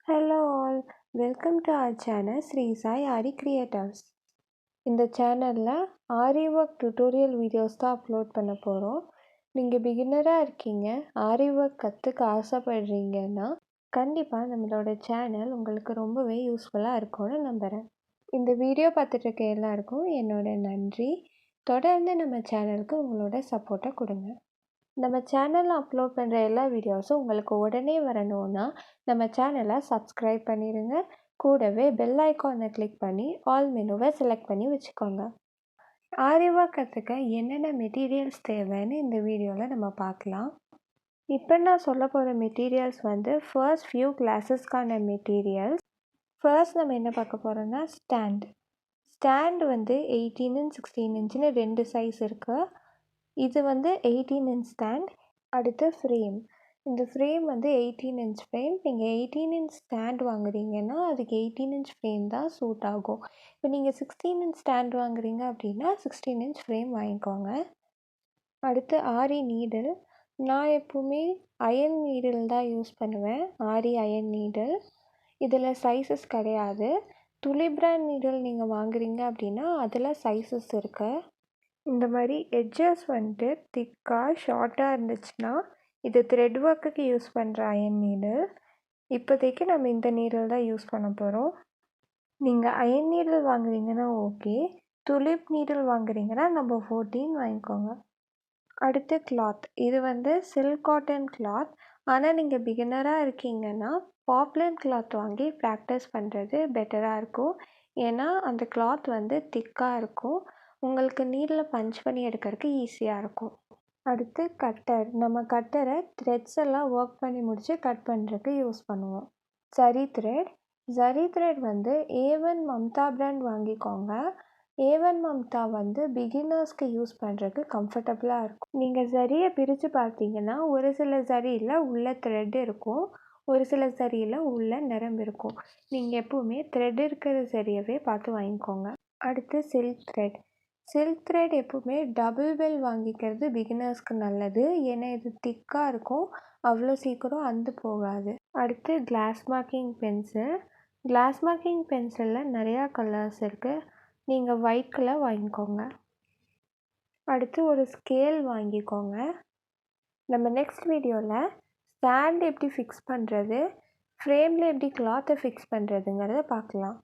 Hello all, welcome to our channel Srisai Aari Creatives. இந்த சேனலில் ஆரி work tutorial videos தான் upload பண்ண போகிறோம். நீங்கள் பிகினராக இருக்கீங்க, ஆரி ஒர்க் கற்றுக்க ஆசைப்படுறீங்கன்னா கண்டிப்பாக நம்மளோட சேனல் உங்களுக்கு ரொம்பவே யூஸ்ஃபுல்லாக இருக்கும்னு நம்புகிறேன். இந்த வீடியோ பார்த்துட்டு இருக்க எல்லாருக்கும் என்னோட நன்றி. தொடர்ந்து நம்ம சேனலுக்கு உங்களோட சப்போர்ட்டை கொடுங்க. நம்ம சேனலில் அப்லோட் பண்ணுற எல்லா வீடியோஸும் உங்களுக்கு உடனே வரணும்னா நம்ம சேனலை சப்ஸ்கிரைப் பண்ணிடுங்க. கூடவே பெல் ஐக்கானை கிளிக் பண்ணி ஆல் மெனுவை செலக்ட் பண்ணி வச்சுக்கோங்க. ஆரி ஒர்க் கற்றுக்க என்னென்ன மெட்டீரியல்ஸ் தேவைன்னு இந்த வீடியோவில் நம்ம பார்க்கலாம். இப்போ நான் சொல்ல போகிற மெட்டீரியல்ஸ் ஃபர்ஸ்ட் ஃபியூ கிளாஸஸ்க்கான மெட்டீரியல்ஸ். ஃபர்ஸ்ட் நம்ம என்ன பார்க்க போகிறோம்னா ஸ்டாண்ட் 18 இன்ச் 16 இன்ச்சுன்னு 2 சைஸ் இருக்குது. இது 18 இன்ச் ஸ்டாண்ட். அடுத்து ஃப்ரேம். இந்த ஃப்ரேம் 18 இன்ச் ஃப்ரேம். நீங்கள் 18 இன்ச் ஸ்டாண்ட் வாங்குறீங்கன்னா அதுக்கு 18 இன்ச் ஃப்ரேம் தான் சூட் ஆகும். இப்போ நீங்கள் 16 இன்ச் ஸ்டாண்ட் வாங்குறீங்க அப்படின்னா 16 இன்ச் ஃப்ரேம் வாங்கிக்கோங்க. அடுத்து ஆரி நீடில். நான் எப்போவுமே அயன் நீடில் தான் யூஸ் பண்ணுவேன். ஆரி அயன் நீடில். இதில் சைஸஸ் கிடையாது. துளி பிராண்ட் நீடில் நீங்கள் வாங்குறீங்க அப்படின்னா அதில் சைஸஸ் இருக்குது. இந்த மாதிரி எட்ஜஸ் திக்காக ஷார்ட்டாக இருந்துச்சுன்னா இது த்ரெட் ஒர்க்குக்கு யூஸ் பண்ணுற அயன் நீடில். இப்போதைக்கு நம்ம இந்த நீடில் தான் யூஸ் பண்ண போகிறோம். நீங்கள் அயன் நீடில் வாங்குறீங்கன்னா ஓகே, துலிப் நீடில் வாங்குறீங்கன்னா நம்பர் 14 வாங்கிக்கோங்க. அடுத்து கிளாத். இது சில்க் காட்டன் கிளாத். ஆனால் நீங்கள் பிகினராக இருக்கீங்கன்னா பாப்லன் கிளாத் வாங்கி ப்ராக்டிஸ் பண்ணுறது பெட்டராக இருக்கும். ஏன்னா அந்த கிளாத் திக்காக இருக்கும். உங்களுக்கு நீடில் பஞ்ச் பண்ணி எடுக்கிறதுக்கு ஈஸியாக இருக்கும். அடுத்து கட்டர். நம்ம கட்டரை த்ரெட்ஸ் எல்லாம் ஒர்க் பண்ணி முடித்து கட் பண்ணுறதுக்கு யூஸ் பண்ணுவோம். Zari thread. A1 Mamata brand வாங்கிக்கோங்க. A1 மம்தா பிகினர்ஸ்க்கு யூஸ் பண்ணுறதுக்கு கம்ஃபர்டபுளாக இருக்கும். நீங்கள் ஜரியை பிரித்து பார்த்தீங்கன்னா ஒரு சில ஜரியில் உள்ள த்ரெட் இருக்கும், ஒரு சில ஜரியில் உள்ள நிரம்பு இருக்கும். நீங்கள் எப்போவுமே த்ரெட் இருக்கிற ஜரியவே பார்த்து வாங்கிக்கோங்க. அடுத்து சில்க் த்ரெட் எப்போவுமே டபுள் பெல் வாங்கிக்கிறது பிகினர்ஸ்க்கு நல்லது. ஏன்னா இது திக்காக இருக்கும், அவ்வளோ சீக்கிரம் அந்து போகாது. அடுத்து கிளாஸ் மார்க்கிங் பென்சிலில் நிறையா கலர்ஸ் இருக்குது. நீங்கள் ஒயிட் கலர் வாங்கிக்கோங்க. அடுத்து ஒரு ஸ்கேல் வாங்கிக்கோங்க. நம்ம நெக்ஸ்ட் வீடியோவில் ஸ்டாண்ட் எப்படி ஃபிக்ஸ் பண்ணுறது, ஃப்ரேமில் எப்படி கிளாத்தை ஃபிக்ஸ் பண்ணுறதுங்கிறத பார்க்கலாம்.